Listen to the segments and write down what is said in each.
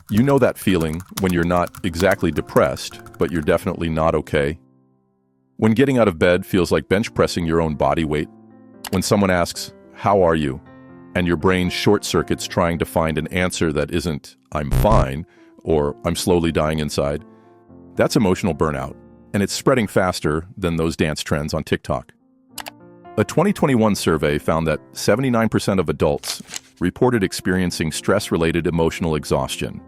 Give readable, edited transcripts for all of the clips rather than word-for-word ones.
You know that feeling when you're not exactly depressed, but you're definitely not okay? When getting out of bed feels like bench pressing your own body weight? When someone asks, "How are you?" and your brain short circuits trying to find an answer that isn't, "I'm fine," or "I'm slowly dying inside"? That's emotional burnout, and it's spreading faster than those dance trends on TikTok. A 2021 survey found that 79% of adults reported experiencing stress-related emotional exhaustion.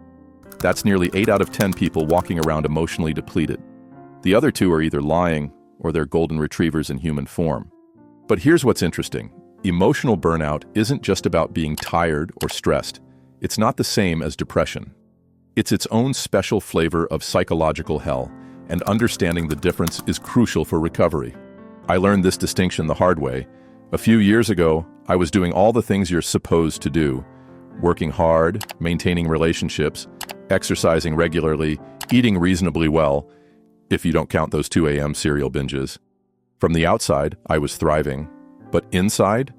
That's nearly 8 out of 10 people walking around emotionally depleted. The other 2 are either lying or they're golden retrievers in human form. But here's what's interesting. Emotional burnout isn't just about being tired or stressed. It's not the same as depression. It's its own special flavor of psychological hell, and understanding the difference is crucial for recovery. I learned this distinction the hard way. A few years ago, I was doing all the things you're supposed to do. Working hard, maintaining relationships, exercising regularly, eating reasonably well, if you don't count those 2 a.m. cereal binges. From the outside, I was thriving. But inside,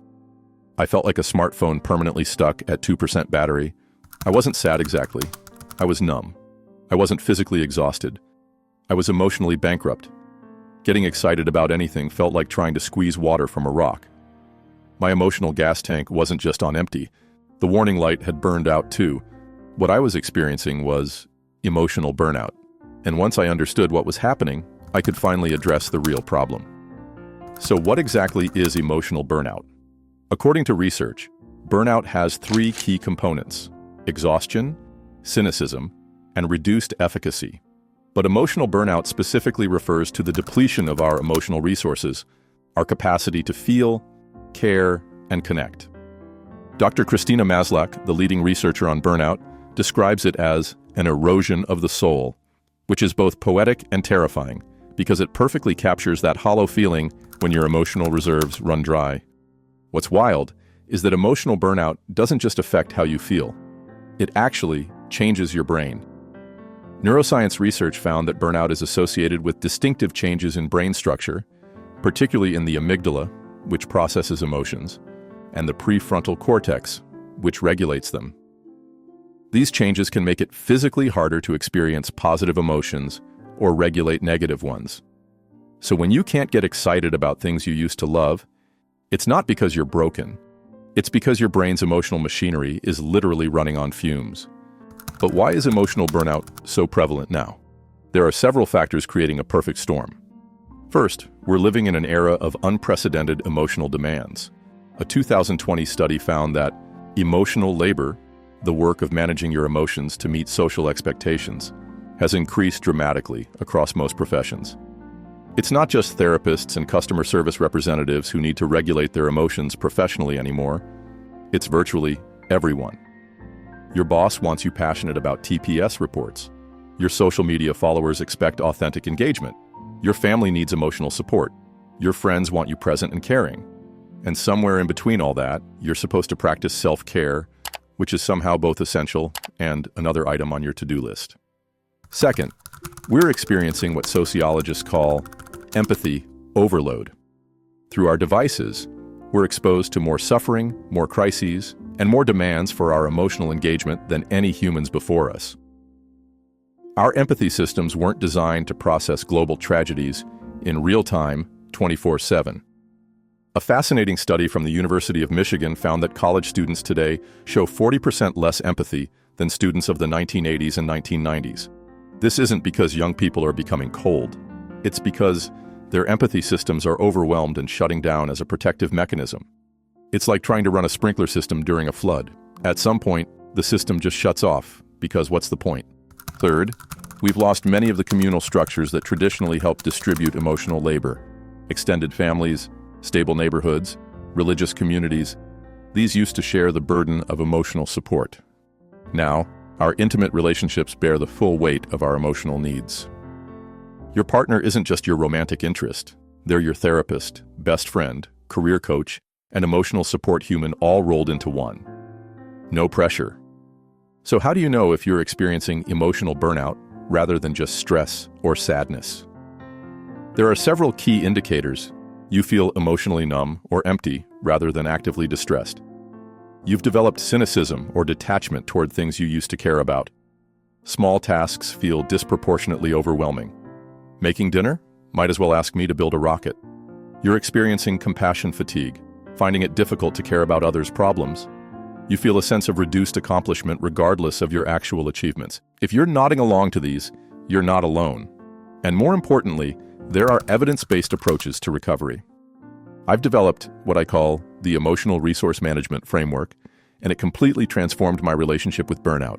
I felt like a smartphone permanently stuck at 2% battery. I wasn't sad exactly. I was numb. I wasn't physically exhausted. I was emotionally bankrupt. Getting excited about anything felt like trying to squeeze water from a rock. My emotional gas tank wasn't just on empty. The warning light had burned out too. What I was experiencing was emotional burnout. And once I understood what was happening, I could finally address the real problem. So what exactly is emotional burnout? According to research, burnout has 3 key components: exhaustion, cynicism, and reduced efficacy. But emotional burnout specifically refers to the depletion of our emotional resources, our capacity to feel, care, and connect. Dr. Christina Maslach, the leading researcher on burnout, describes it as an erosion of the soul, which is both poetic and terrifying, because it perfectly captures that hollow feeling when your emotional reserves run dry. What's wild is that emotional burnout doesn't just affect how you feel. It actually changes your brain. Neuroscience research found that burnout is associated with distinctive changes in brain structure, particularly in the amygdala, which processes emotions, and the prefrontal cortex, which regulates them. These changes can make it physically harder to experience positive emotions or regulate negative ones. So when you can't get excited about things you used to love, it's not because you're broken. It's because your brain's emotional machinery is literally running on fumes. But why is emotional burnout so prevalent now? There are several factors creating a perfect storm. First, we're living in an era of unprecedented emotional demands. A 2020 study found that emotional labor, the work of managing your emotions to meet social expectations, has increased dramatically across most professions. It's not just therapists and customer service representatives who need to regulate their emotions professionally anymore. It's virtually everyone. Your boss wants you passionate about TPS reports. Your social media followers expect authentic engagement. Your family needs emotional support. Your friends want you present and caring. And somewhere in between all that, you're supposed to practice self-care, which is somehow both essential and another item on your to-do list. Second, we're experiencing what sociologists call empathy overload. Through our devices, we're exposed to more suffering, more crises, and more demands for our emotional engagement than any humans before us. Our empathy systems weren't designed to process global tragedies in real time, 24/7. A fascinating study from the University of Michigan found that college students today show 40% less empathy than students of the 1980s and 1990s. This isn't because young people are becoming cold. It's because their empathy systems are overwhelmed and shutting down as a protective mechanism. It's like trying to run a sprinkler system during a flood. At some point, the system just shuts off, because what's the point? Third, we've lost many of the communal structures that traditionally help distribute emotional labor. Extended families, stable neighborhoods, religious communities, these used to share the burden of emotional support. Now, our intimate relationships bear the full weight of our emotional needs. Your partner isn't just your romantic interest. They're your therapist, best friend, career coach, and emotional support human all rolled into one. No pressure. So how do you know if you're experiencing emotional burnout rather than just stress or sadness? There are several key indicators. You feel emotionally numb or empty rather than actively distressed. You've developed cynicism or detachment toward things you used to care about. Small tasks feel disproportionately overwhelming. Making dinner? Might as well ask me to build a rocket. You're experiencing compassion fatigue, finding it difficult to care about others' problems. You feel a sense of reduced accomplishment regardless of your actual achievements. If you're nodding along to these, you're not alone. And more importantly, there are evidence-based approaches to recovery. I've developed what I call the Emotional Resource Management Framework, and it completely transformed my relationship with burnout.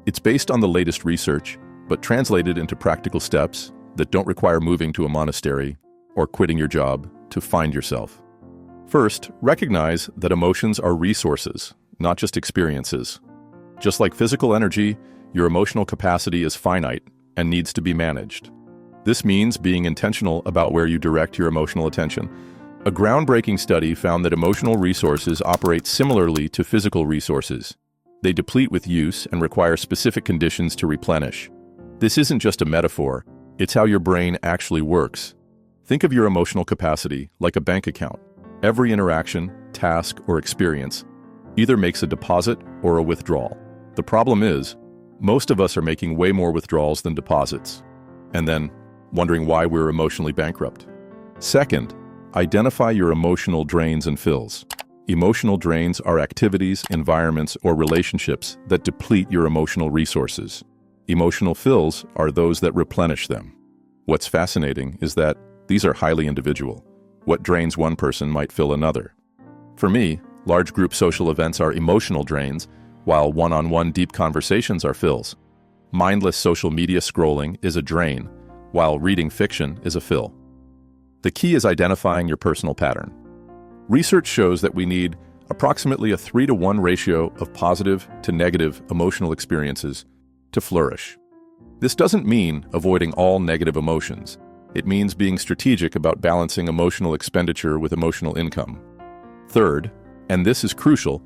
It's based on the latest research, but translated into practical steps that don't require moving to a monastery or quitting your job to find yourself. First, recognize that emotions are resources, not just experiences. Just like physical energy, your emotional capacity is finite and needs to be managed. This means being intentional about where you direct your emotional attention. A groundbreaking study found that emotional resources operate similarly to physical resources. They deplete with use and require specific conditions to replenish. This isn't just a metaphor, it's how your brain actually works. Think of your emotional capacity like a bank account. Every interaction, task, or experience either makes a deposit or a withdrawal. The problem is, most of us are making way more withdrawals than deposits, and then wondering why we're emotionally bankrupt. Second, identify your emotional drains and fills. Emotional drains are activities, environments, or relationships that deplete your emotional resources. Emotional fills are those that replenish them. What's fascinating is that these are highly individual. What drains one person might fill another. For me, large group social events are emotional drains, while one-on-one deep conversations are fills. Mindless social media scrolling is a drain, while reading fiction is a fill. The key is identifying your personal pattern. Research shows that we need approximately a 3-to-1 ratio of positive to negative emotional experiences to flourish. This doesn't mean avoiding all negative emotions. It means being strategic about balancing emotional expenditure with emotional income. Third, and this is crucial,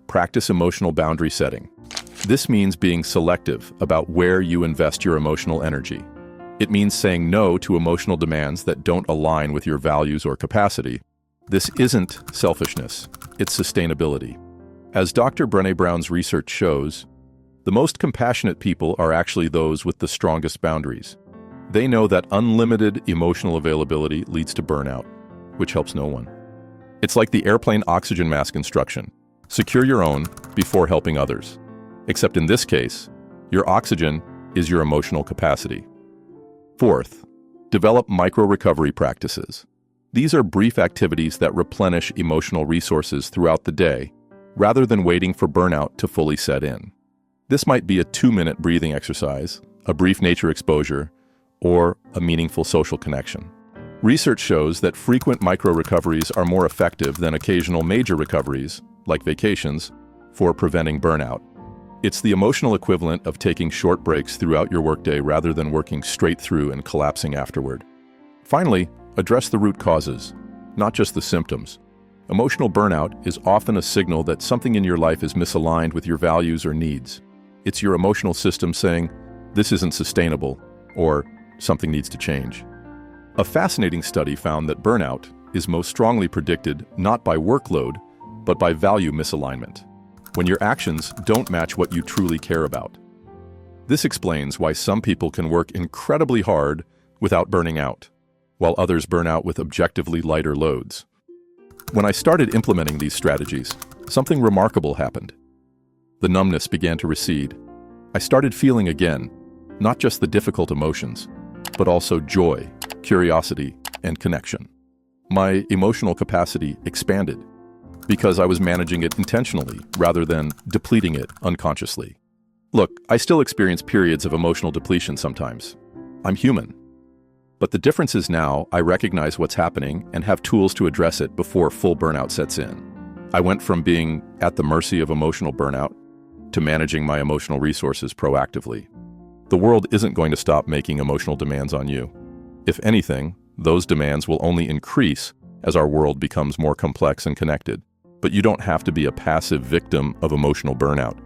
practice emotional boundary setting. This means being selective about where you invest your emotional energy. It means saying no to emotional demands that don't align with your values or capacity. This isn't selfishness, it's sustainability. As Dr. Brené Brown's research shows, the most compassionate people are actually those with the strongest boundaries. They know that unlimited emotional availability leads to burnout, which helps no one. It's like the airplane oxygen mask instruction. Secure your own before helping others. Except in this case, your oxygen is your emotional capacity. Fourth, develop micro-recovery practices. These are brief activities that replenish emotional resources throughout the day, rather than waiting for burnout to fully set in. This might be a 2-minute breathing exercise, a brief nature exposure, or a meaningful social connection. Research shows that frequent micro-recoveries are more effective than occasional major recoveries, like vacations, for preventing burnout. It's the emotional equivalent of taking short breaks throughout your workday rather than working straight through and collapsing afterward. Finally, address the root causes, not just the symptoms. Emotional burnout is often a signal that something in your life is misaligned with your values or needs. It's your emotional system saying, "This isn't sustainable," or "Something needs to change." A fascinating study found that burnout is most strongly predicted not by workload, but by value misalignment, when your actions don't match what you truly care about. This explains why some people can work incredibly hard without burning out, while others burn out with objectively lighter loads. When I started implementing these strategies, something remarkable happened. The numbness began to recede. I started feeling again, not just the difficult emotions, but also joy, curiosity, and connection. My emotional capacity expanded because I was managing it intentionally rather than depleting it unconsciously. Look, I still experience periods of emotional depletion sometimes. I'm human. But the difference is now I recognize what's happening and have tools to address it before full burnout sets in. I went from being at the mercy of emotional burnout to managing my emotional resources proactively. The world isn't going to stop making emotional demands on you. If anything, those demands will only increase as our world becomes more complex and connected. But you don't have to be a passive victim of emotional burnout.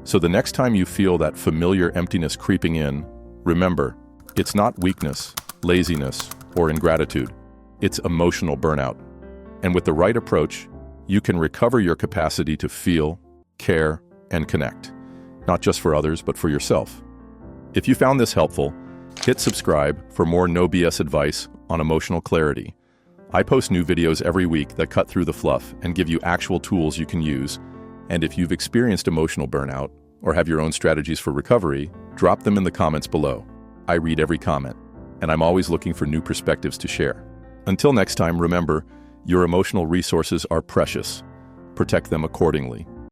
So the next time you feel that familiar emptiness creeping in, remember, it's not weakness, laziness, or ingratitude. It's emotional burnout. And with the right approach, you can recover your capacity to feel, care, and connect, not just for others, but for yourself. If you found this helpful, hit subscribe for more no BS advice on emotional clarity. I post new videos every week that cut through the fluff and give you actual tools you can use. And if you've experienced emotional burnout or have your own strategies for recovery, drop them in the comments below. I read every comment, and I'm always looking for new perspectives to share. Until next time, remember, your emotional resources are precious. Protect them accordingly.